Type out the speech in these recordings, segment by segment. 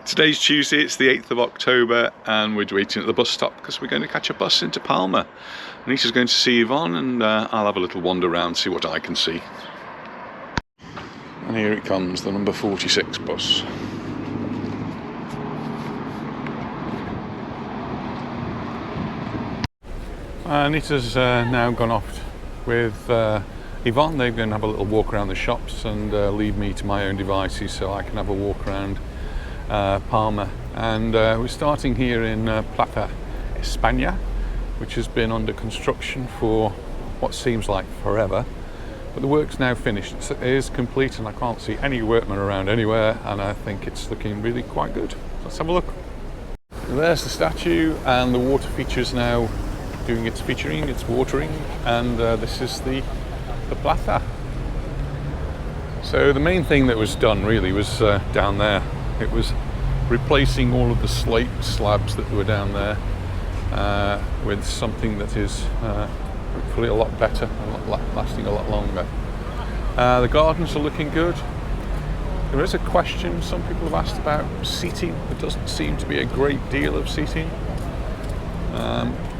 Today's Tuesday, it's the 8th of October, and we're waiting at the bus stop because we're going to catch a bus into Palma. Anita's going to see Yvonne, and I'll have a little wander around, see what I can see. And here it comes, the number 46 bus. Anita's now gone off with Yvonne. They're going to have a little walk around the shops and leave me to my own devices so I can have a walk around Palma. And we're starting here in Plata, España, which has been under construction for what seems like forever. But the work's now finished. It is complete and I can't see any workmen around anywhere, and I think it's looking really quite good. Let's have a look. There's the statue, and the water feature's now doing its featuring, its watering, and this is the Plata. So the main thing that was done really was down there. It was replacing all of the slate slabs that were down there with something that is hopefully a lot better, lasting a lot longer. The gardens are looking good. There is a question some people have asked about seating. There doesn't seem to be a great deal of seating.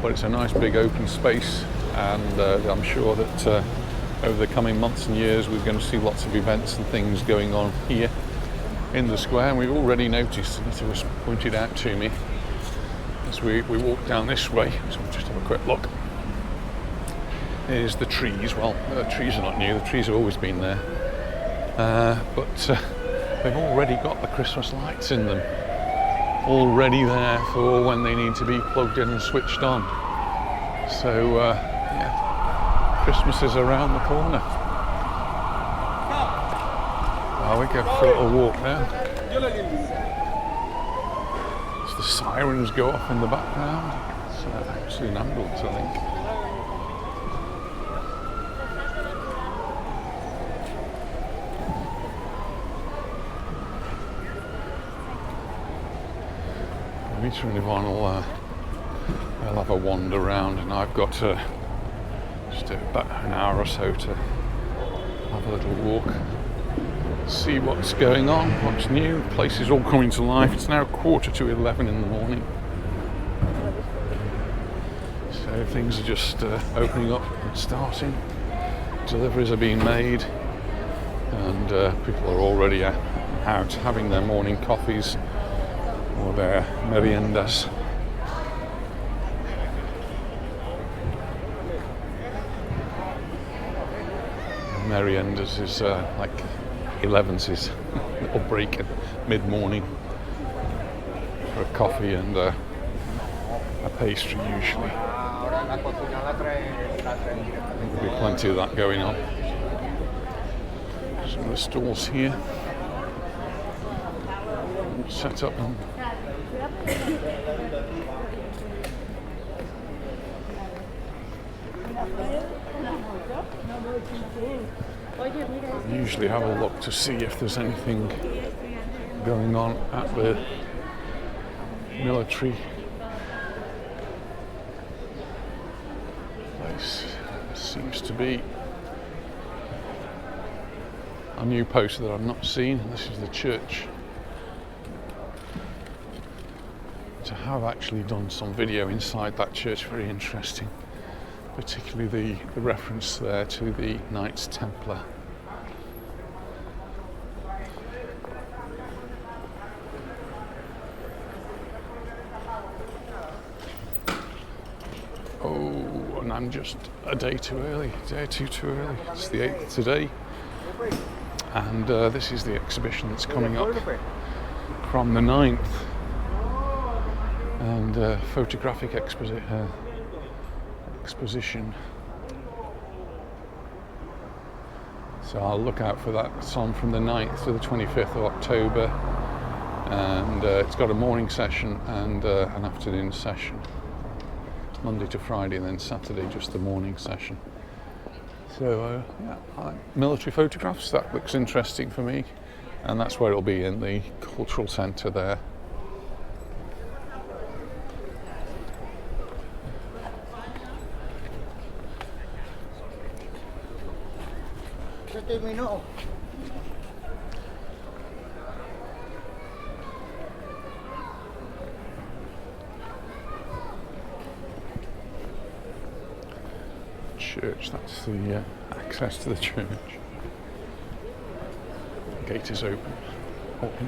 But it's a nice big open space, and I'm sure that over the coming months and years we're going to see lots of events and things going on here in the square. And we've already noticed, and it was pointed out to me as we walk down this way, so we'll just have a quick look. Here's the trees. Well, the trees are not new, the trees have always been there, but they've already got the Christmas lights in them, already there for when they need to be plugged in and switched on. So yeah, Christmas is around the corner. Well, we go for a little walk now. As the sirens go off in the background. It's actually an ambulance, I think. Anita and Yvonne will have a wander around, and I've got just about an hour or so to have a little walk, see what's going on, what's new. The place is all coming to life. It's now 11:15 in the morning, so things are just opening up and starting. Deliveries are being made, and people are already out having their morning coffees or their meriendas. Meriendas is like 11s, little break at mid-morning for a coffee and a pastry usually. There'll be plenty of that going on. Some of the stalls here all set up. I usually have a look to see if there's anything going on at the military place. Seems to be a new poster that I've not seen. This is the church. To have actually done some video inside that church, very interesting, particularly the reference there to the Knights Templar. Oh, and I'm just a day too early, too early. It's the 8th today, and this is the exhibition that's coming up from the 9th. And photographic exposition. So I'll look out for that. It's on from the 9th to the 25th of October, and it's got a morning session and an afternoon session, Monday to Friday, and then Saturday just the morning session. So yeah, military photographs, that looks interesting for me, and that's where it'll be, in the cultural centre there. church. That's the access to the church. The gate is open. Open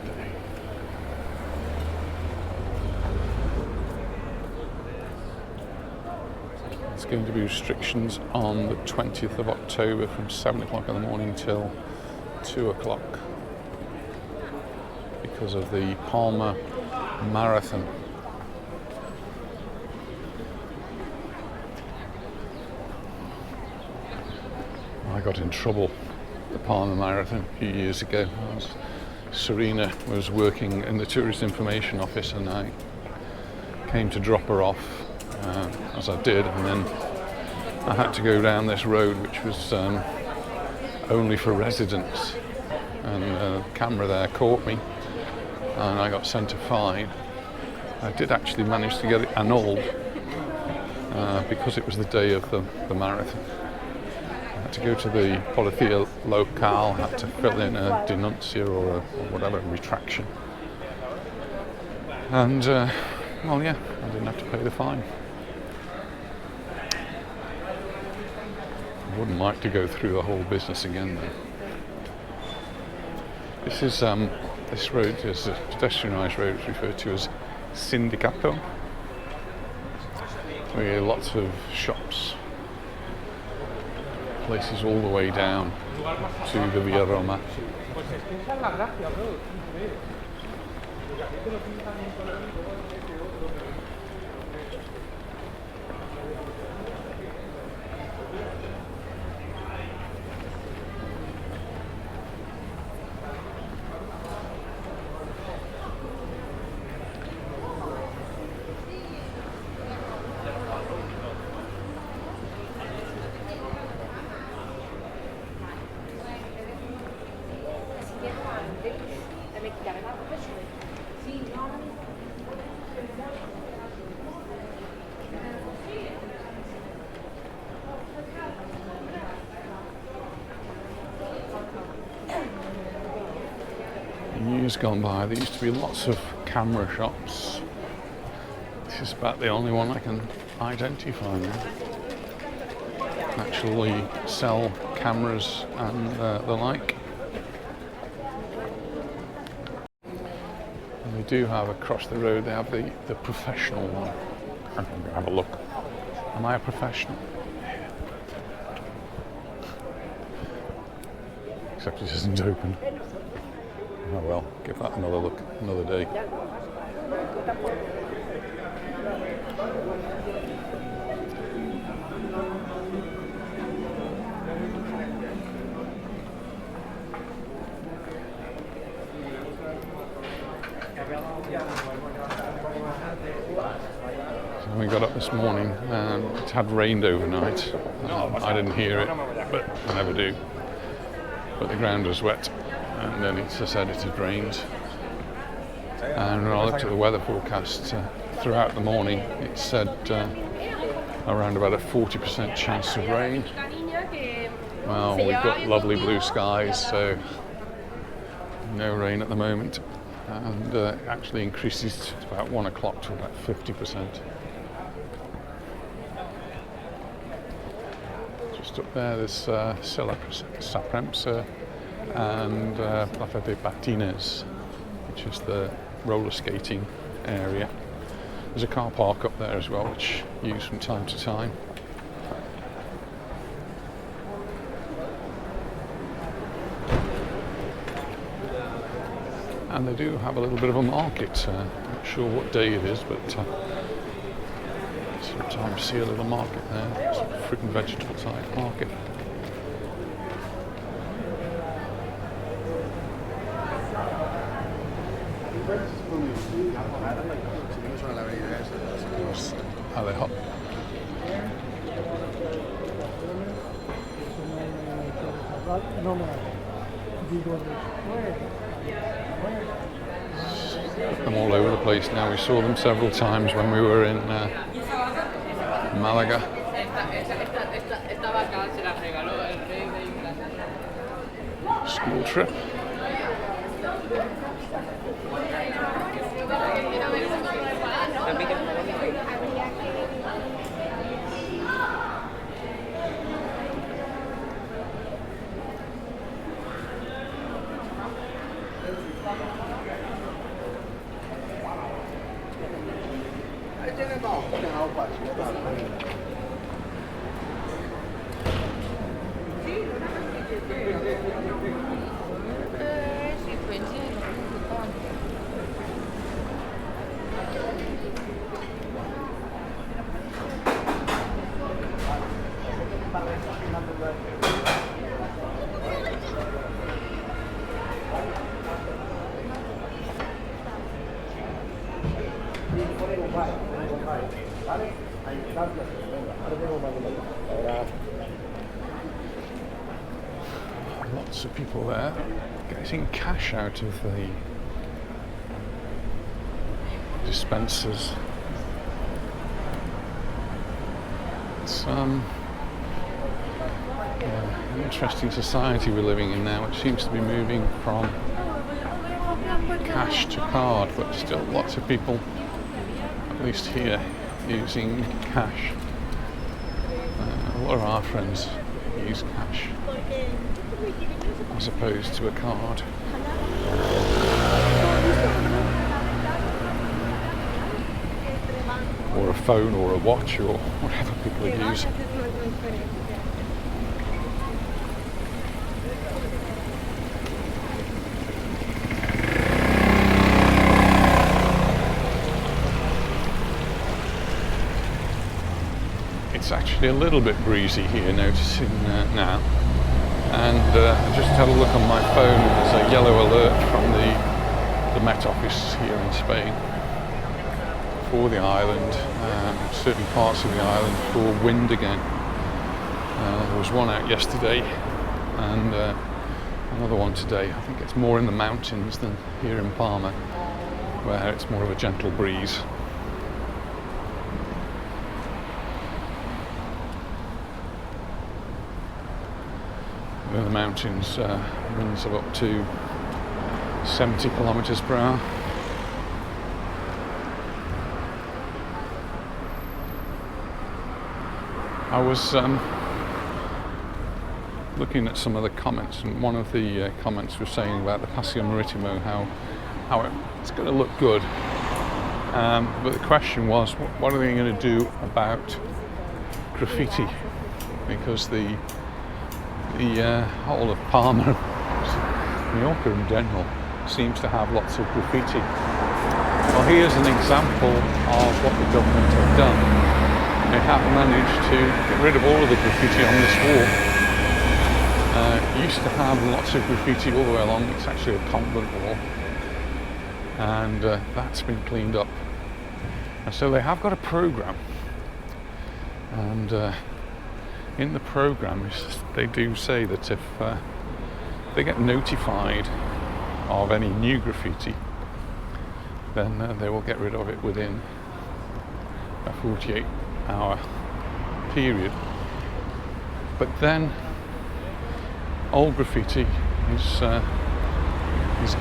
day. There's going to be restrictions on the 20th of October from 7 o'clock in the morning till 2 o'clock because of the Palma Marathon. I got in trouble at the Palma Marathon a few years ago. Serena was working in the Tourist Information Office and I came to drop her off, as I did, and then I had to go down this road which was only for residents, and the camera there caught me and I got sent a fine. I did actually manage to get it annulled because it was the day of the marathon. I had to go to the Policía Local, had to fill in a denuncia or whatever, retraction. And, well, yeah, I didn't have to pay the fine. I wouldn't like to go through the whole business again, though. This road is a pedestrianised road, it's referred to as Sindicato. We have lots of shops, places all the way down to the Via Roma. In years gone by, there used to be lots of camera shops. This is about the only one I can identify now. Actually sell cameras and the like. And they do have across the road, they have the professional one. I'm going to have a look. Am I a professional? Except it isn't open. Oh well, give that another look, another day. So we got up this morning and it had rained overnight. I didn't hear it, but I never do. But the ground was wet. And then it said it had rained. And when I looked at the weather forecast throughout the morning, it said around about a 40% chance of rain. Well, we've got lovely blue skies, so no rain at the moment. And it actually increases to about 1 o'clock to about 50%. Just up there, there's Sella Sapremsa and Plaza de Patines, which is the roller skating area. There's a car park up there as well, which I use from time to time. And they do have a little bit of a market. Not sure what day it is, but sometimes see a little market there. It's a fruit and vegetable type market. Are they hot? I'm all over the place now. We saw them several times when we were in Malaga. School trip. Lots of people there getting cash out of the dispensers. It's an interesting society we're living in now. It seems to be moving from cash to card, but still lots of people, at least here, using cash. A lot of our friends use cash as opposed to a card. Or a phone or a watch or whatever people use. It's actually a little bit breezy here, noticing now. And I just had a look on my phone. There's a yellow alert from the Met Office here in Spain for the island, certain parts of the island, for wind again. There was one out yesterday and another one today. I think it's more in the mountains than here in Palma, where it's more of a gentle breeze. In the mountains, winds of up to 70 kilometers per hour. I was looking at some of the comments, and one of the comments was saying about the Paseo Maritimo, how it's going to look good. But the question was, what are they going to do about graffiti? Because the whole of Palma, Mallorca in general, seems to have lots of graffiti. Well, here's an example of what the government have done. They have managed to get rid of all of the graffiti on this wall. It used to have lots of graffiti all the way along. It's actually a convent wall, and that's been cleaned up. And so they have got a program, and in the program, they do say that if they get notified of any new graffiti, then they will get rid of it within a 48-hour period. But then old graffiti is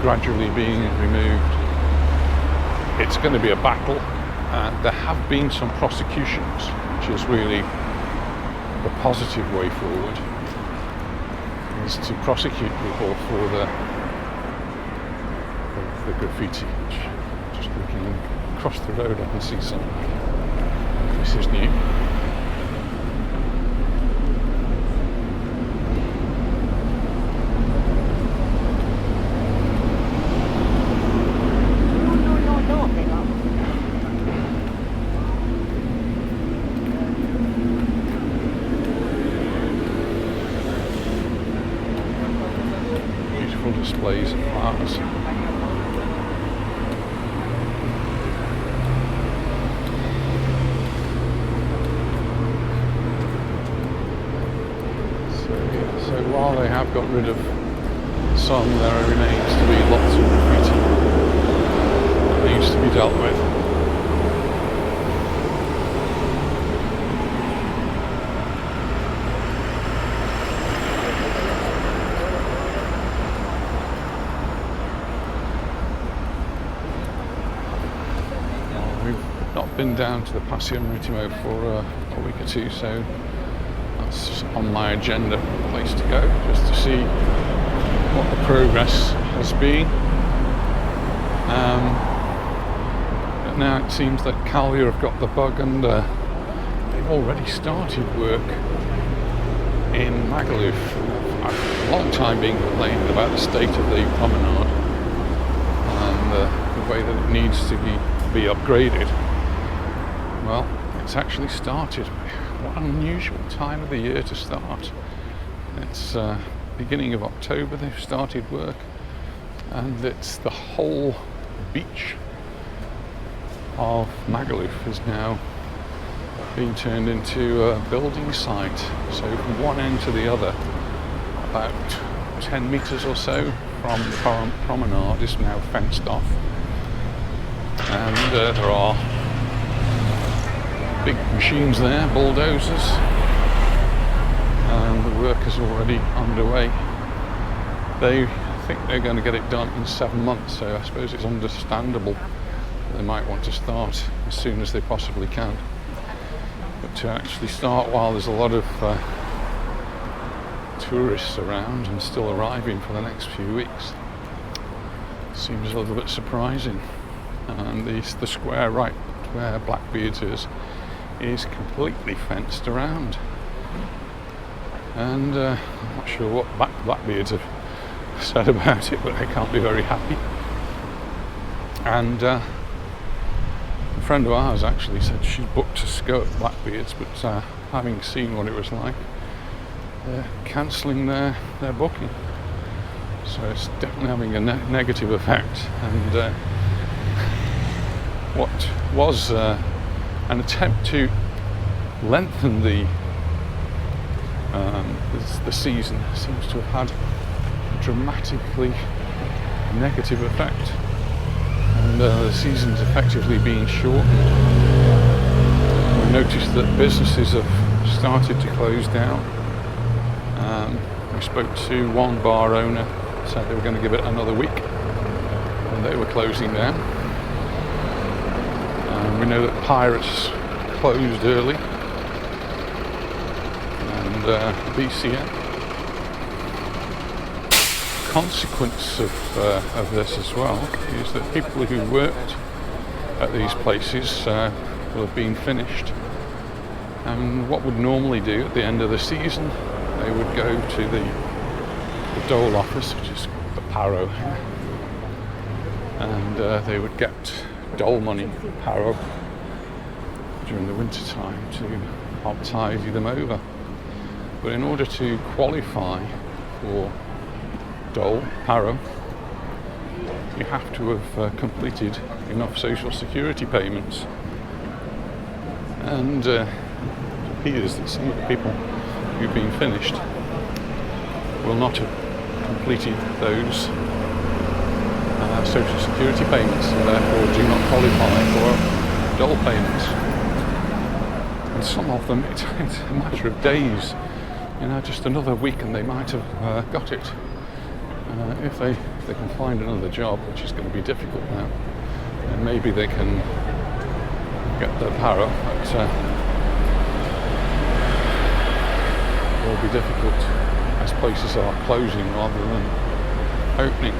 gradually being removed. It's going to be a battle. There have been some prosecutions, which is really the positive way forward, is to prosecute people for the graffiti. Which, just looking across the road, I can see some. This is new. Displays of flowers. So while they have got rid of some, there remains to be lots of graffiti that needs to be dealt with. Been down to the Paseo Maritimo for a week or two, so that's on my agenda place to go, just to see what the progress has been. But now it seems that Calvia have got the bug, and they've already started work in Magaluf. I've a long time being complaining about the state of the promenade and the way that it needs to be upgraded. Well, it's actually started. What an unusual time of the year to start. It's beginning of October they've started work, and it's the whole beach of Magaluf is now being turned into a building site. So from one end to the other, about 10 metres or so from the promenade is now fenced off, and there are big machines there, bulldozers, and the work is already underway. They think they're going to get it done in 7 months, so I suppose it's understandable they might want to start as soon as they possibly can. But to actually start while there's a lot of tourists around and still arriving for the next few weeks seems a little bit surprising. And the square right where Blackbeard's is completely fenced around, and I'm not sure what Blackbeard's have said about it, but they can't be very happy. And a friend of ours actually said she's booked to go at Blackbeard's, but having seen what it was like, they're cancelling their booking. So it's definitely having a negative effect. And what was an attempt to lengthen the season seems to have had a dramatically negative effect, and the season's effectively being shortened. We noticed that businesses have started to close down. We spoke to one bar owner, said they were going to give it another week, and they were closing down. We know that Pirates closed early, and BCM. Consequence of this as well is that people who worked at these places will have been finished, and what would normally do at the end of the season, they would go to the dole office, which is the Paro here, and they would get dole money, Paro, during the winter time to help tidy them over. But in order to qualify for dole, Paro, you have to have completed enough social security payments, and it appears that some of the people who've been finished will not have completed those social security payments, and therefore do not qualify for dole payments. And some of them, it's a matter of days, just another week and they might have got it. If they can find another job, which is going to be difficult now, then maybe they can get their Paro, but it will be difficult as places are closing rather than opening.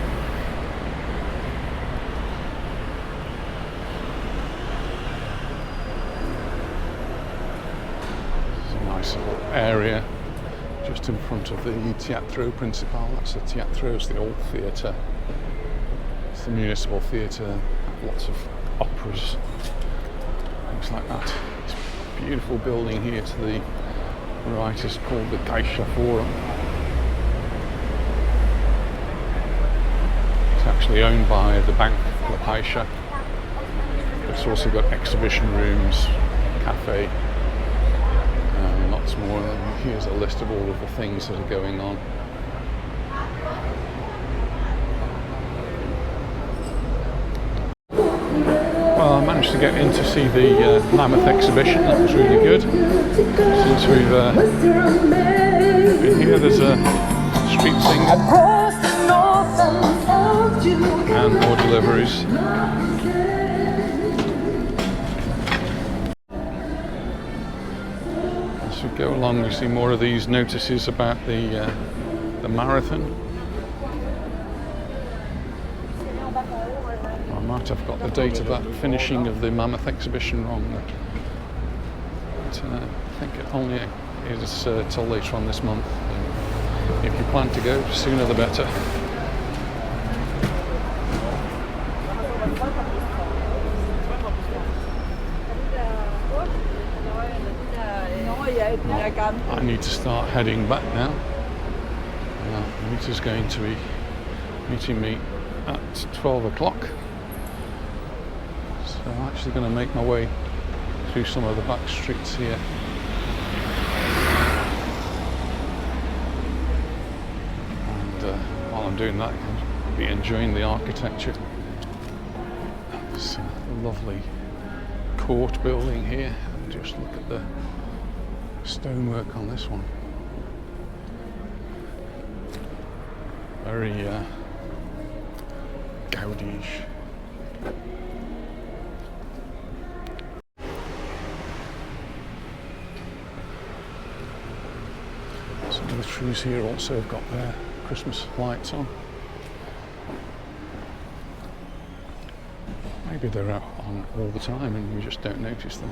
It's a nice little area just in front of the Teatro Principal. That's the Teatro, it's the old theatre. It's the municipal theatre, lots of operas, things like that. This beautiful building here to the right is called the Caixa Forum. It's actually owned by the Bank La Caixa. It's also got exhibition rooms, cafe, and lots more. And here's a list of all of the things that are going on. Well, I managed to get in to see the Mammoth exhibition. That was really good. Since we've been here, there's a street singer and more deliveries. As we go along, we see more of these notices about the marathon. Palma. might have got the date of that finishing of the Mammoth exhibition wrong. But I think it only is till later on this month. And if you plan to go, sooner the better. I need to start heading back now. Rita's going to be meeting me at 12 o'clock. So I'm actually going to make my way through some of the back streets here. And while I'm doing that, I'll be enjoying the architecture. This lovely court building here. Just look at the stonework on this one. Very Gaudi-ish. Some of the trees here also have got their Christmas lights on. Maybe they're out on all the time and we just don't notice them.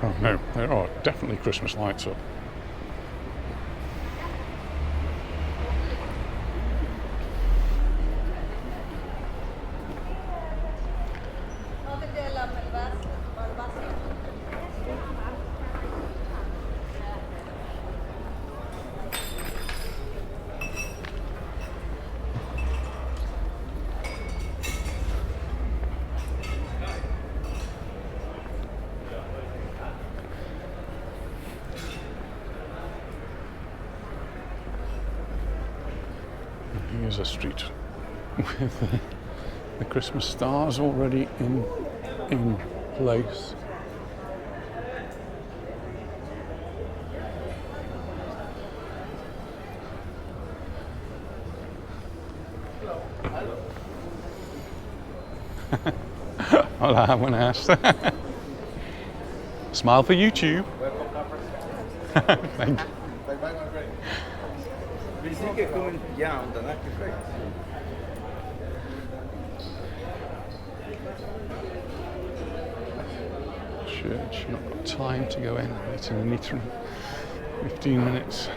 Oh no, there are definitely Christmas lights up. Here's a street with the Christmas stars already in place. Hola, buenas. Smile for YouTube. Thank you. Church, not got time to go in. It's in Anita in 15 minutes.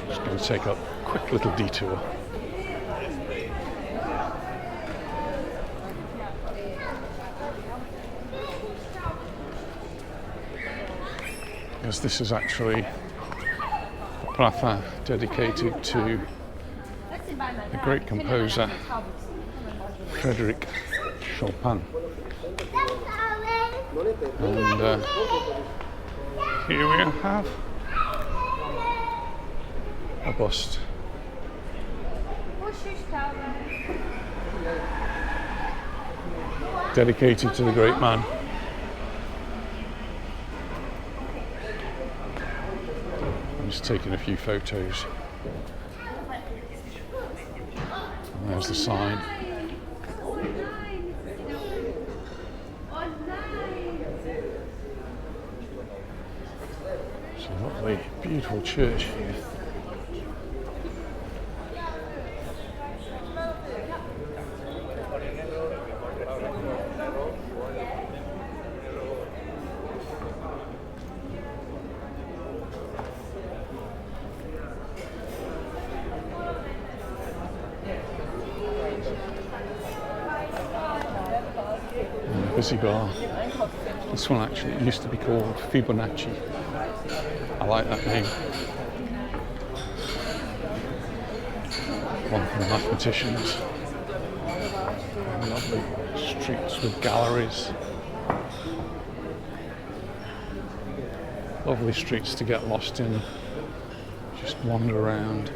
Just going to take a quick little detour. Because this is actually a plaza dedicated to the great composer Frédéric Chopin. And here we have a bust dedicated to the great man. I'm just taking a few photos. And there's the sign. It's a lovely, beautiful church here. Busy bar. This one actually used to be called Fibonacci. I like that name. One from the mathematicians. And lovely streets with galleries. Lovely streets to get lost in. Just wander around.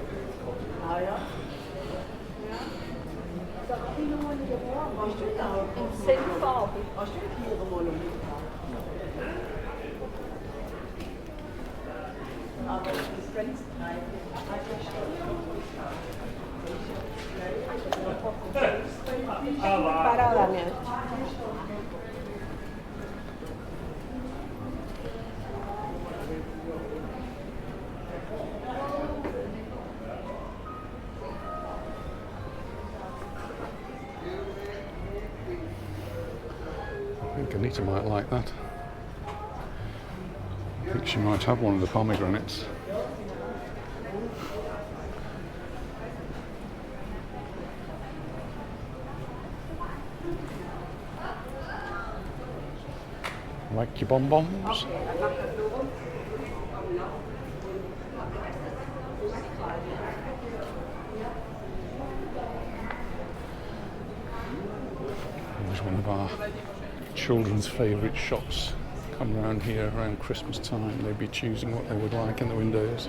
I think Anita might like that. I think she might have one of the pomegranates. Like your bonbons? There's one of our children's favourite shops. Come around here around Christmas time, they'd be choosing what they would like in the windows.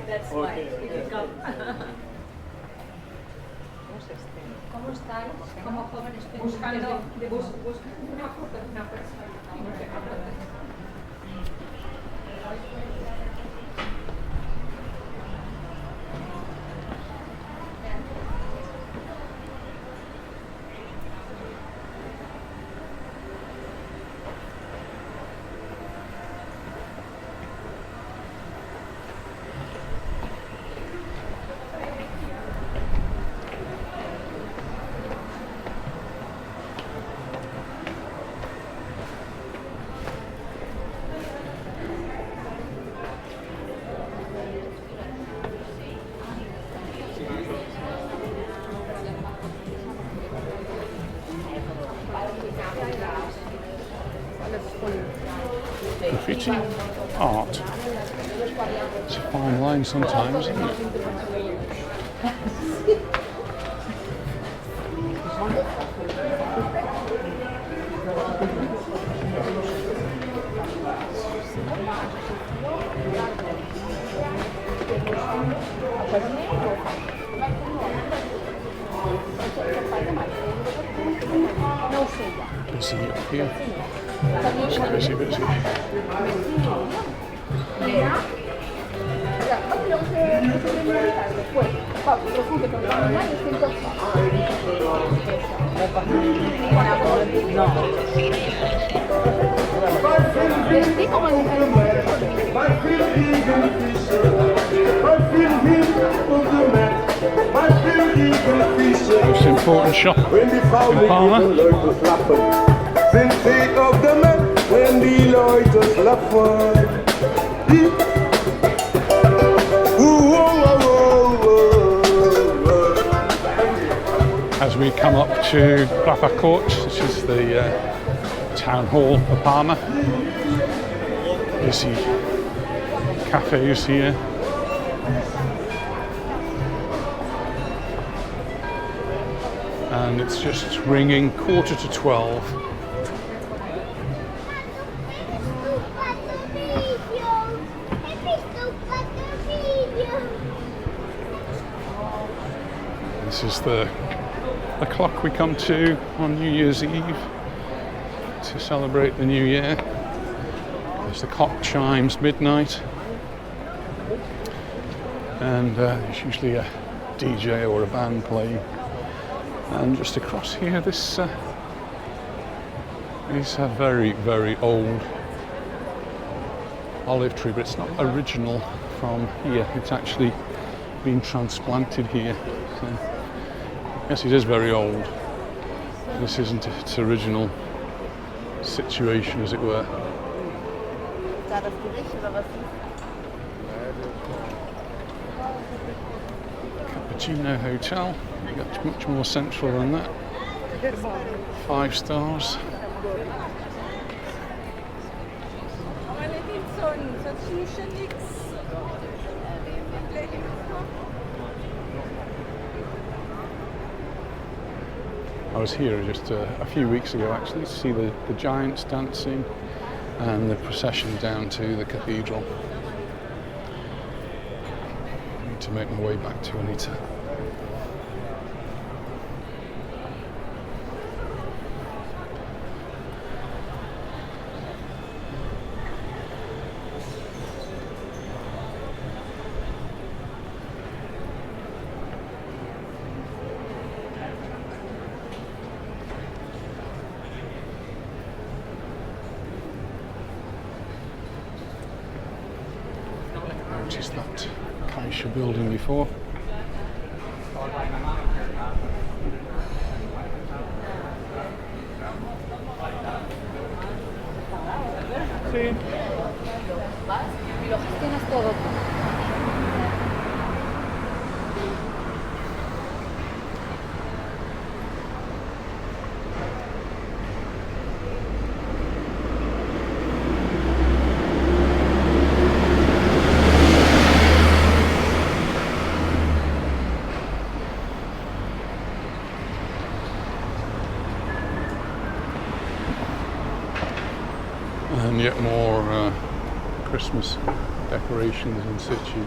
That's why we can come. ¿Cómo estáis? Como jóvenes buscando una foto de una persona. Graffiti art. It's a fine line sometimes, isn't it? Busy up here. It's busy. Most important shop in Palma. As we come up to Plaza Court, which is the town hall of Palma, you see cafes here. And it's just ringing 11:45. This is the clock we come to on New Year's Eve to celebrate the new year. There's the clock chimes midnight, and there's usually a DJ or a band playing. And just across here, this is a very, very old olive tree, but it's not original from here. It's actually been transplanted here. So, yes, it is very old. This isn't its original situation, as it were. Cappuccino Hotel. That's much more central than that. 5 stars. I was here just a few weeks ago actually to see the giants dancing and the procession down to the cathedral. I need to make my way back to Anita. Noticed that Caixa building before. Sí. Vas y lo gestionas todo tú. And yet more Christmas decorations in situ.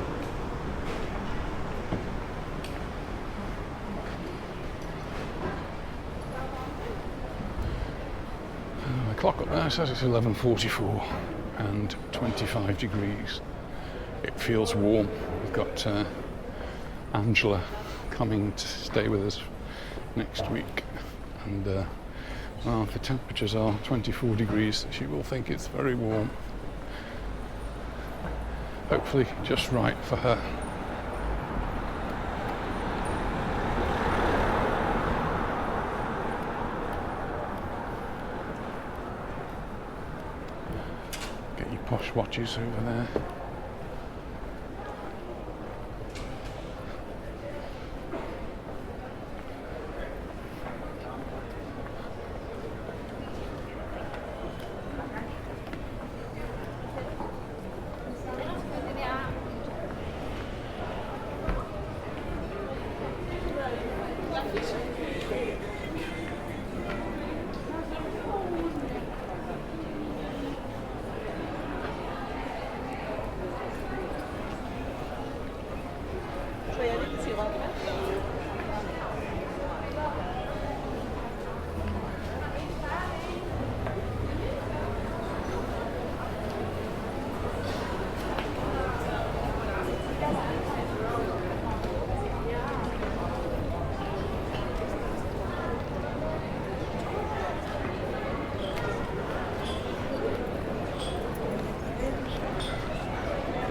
The clock up there says it's 11:44 and 25 degrees. It feels warm. We've got Angela coming to stay with us next week, and well, if the temperatures are 24 degrees, she will think it's very warm. Hopefully just right for her. Get your posh watches over there.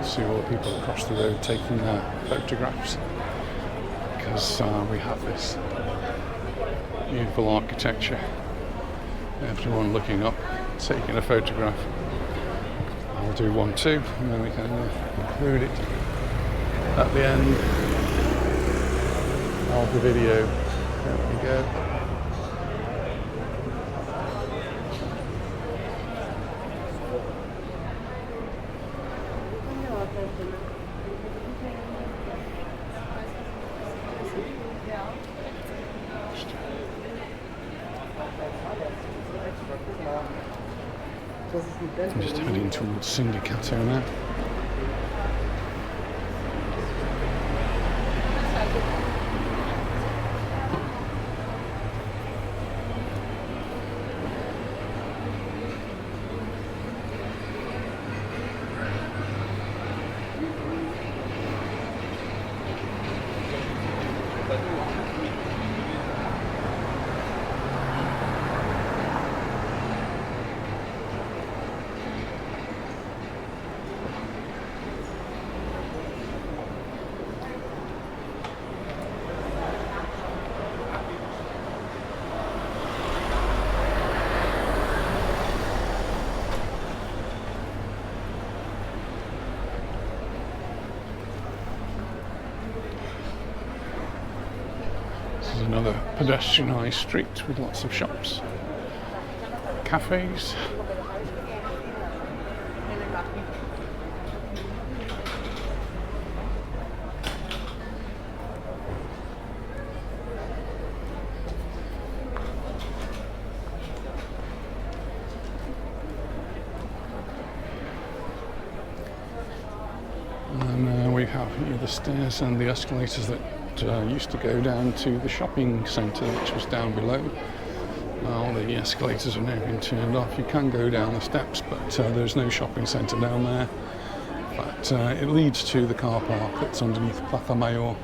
See all the people across the road taking their photographs, because we have this beautiful architecture. Everyone looking up, taking a photograph. I'll do one too, and then we can include it at the end of the video. There we go. I'm just heading towards Sindicato now. rather pedestrianised street with lots of shops, cafes. And we have here the stairs and the escalators that used to go down to the shopping centre, which was down below. Now the escalators have now been turned off. You can go down the steps, but there's no shopping centre down there. But it leads to the car park that's underneath Plaza Mayor,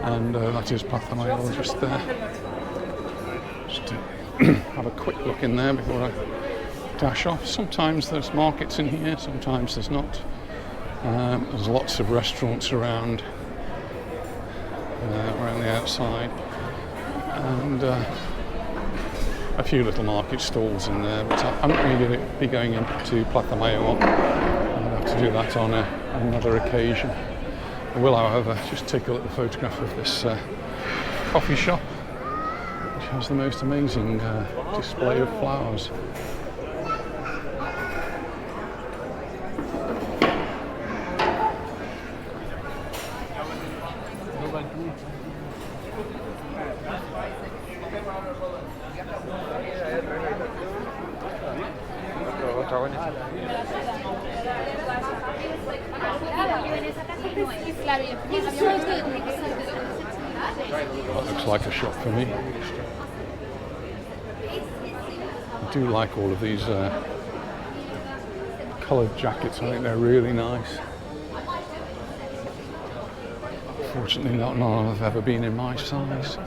and that is Plaza Mayor just there. Just to have a quick look in there before I dash off. Sometimes there's markets in here, sometimes there's not. There's lots of restaurants around the outside, and a few little market stalls in there, but I'm not really going to be going into Plaza Mayor. I'll have to do that on another occasion. I will, however, just take a little photograph of this coffee shop, which has the most amazing display of flowers. That looks like a shop for me. I do like all of these coloured jackets. I think they're really nice. Fortunately, not none have ever been in my size.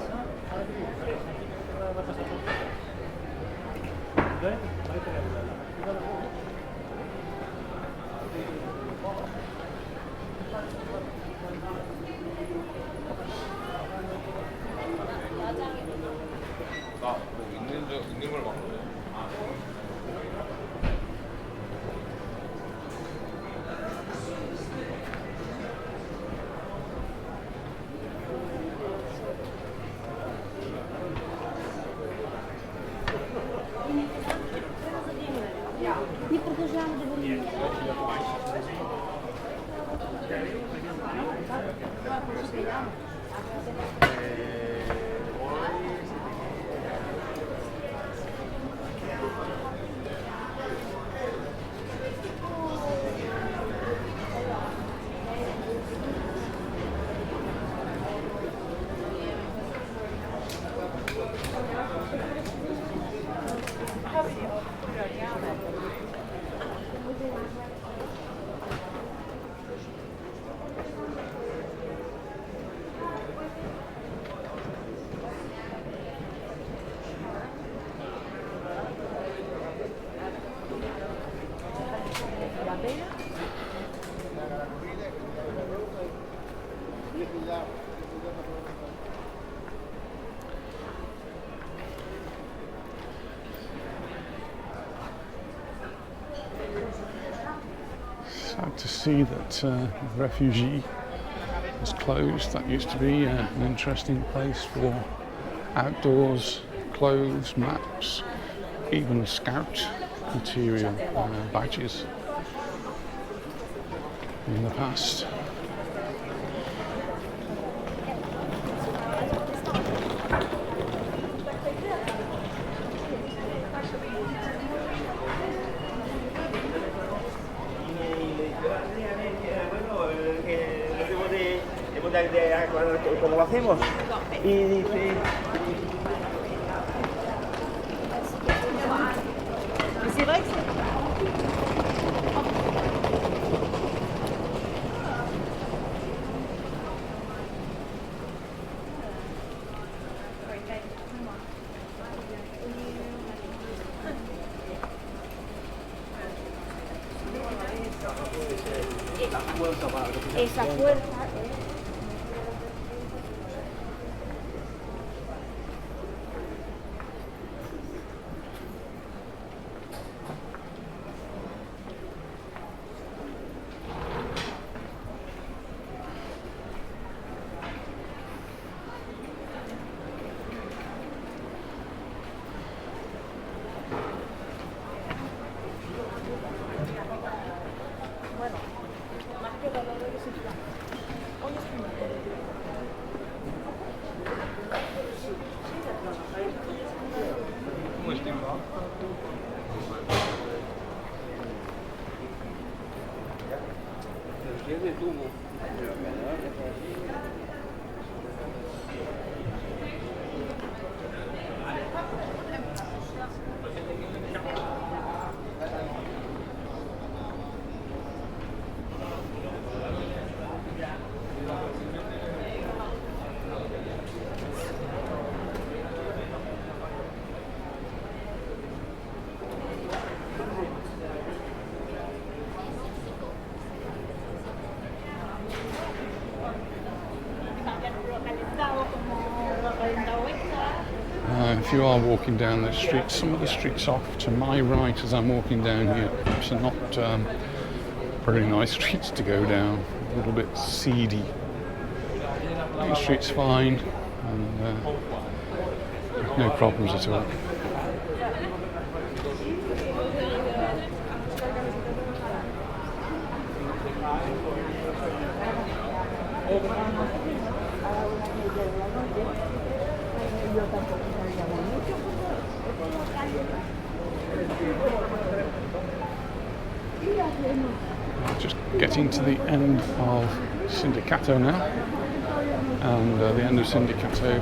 Sad to see that Refugee is closed. That used to be an interesting place for outdoors, clothes, maps, even scout material badges in the past. Como lo hacemos y dice esa puerta. If you are walking down the street, some of the streets off to my right as I'm walking down here, so not very nice streets to go down, a little bit seedy. The street's fine, and no problems at all. Just getting to the end of Sindicato now, and the end of Sindicato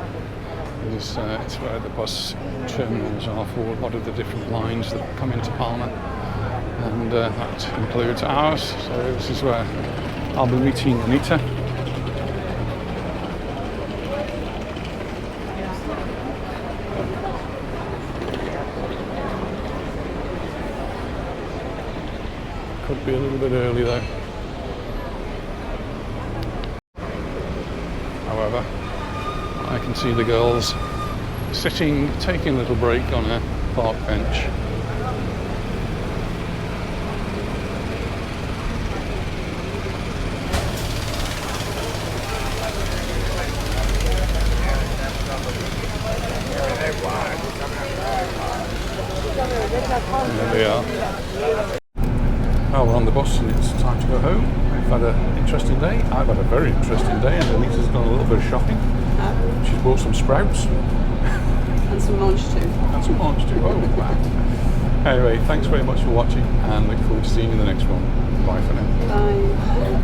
is it's where the bus terminals are for a lot of the different lines that come into Palma, and that includes ours. So this is where I'll be meeting Anita. Could be a little bit early though. However, I can see the girls sitting, taking a little break on a park bench. There they are. Well, we're on the bus and it's time to go home. We've had an interesting day. I've had a very interesting day, and Anita's done a little bit of shopping. She's bought some sprouts. And some lunch too. And some lunch too. Oh, wow. Anyway, thanks very much for watching, and look forward to seeing you in the next one. Bye for now. Bye.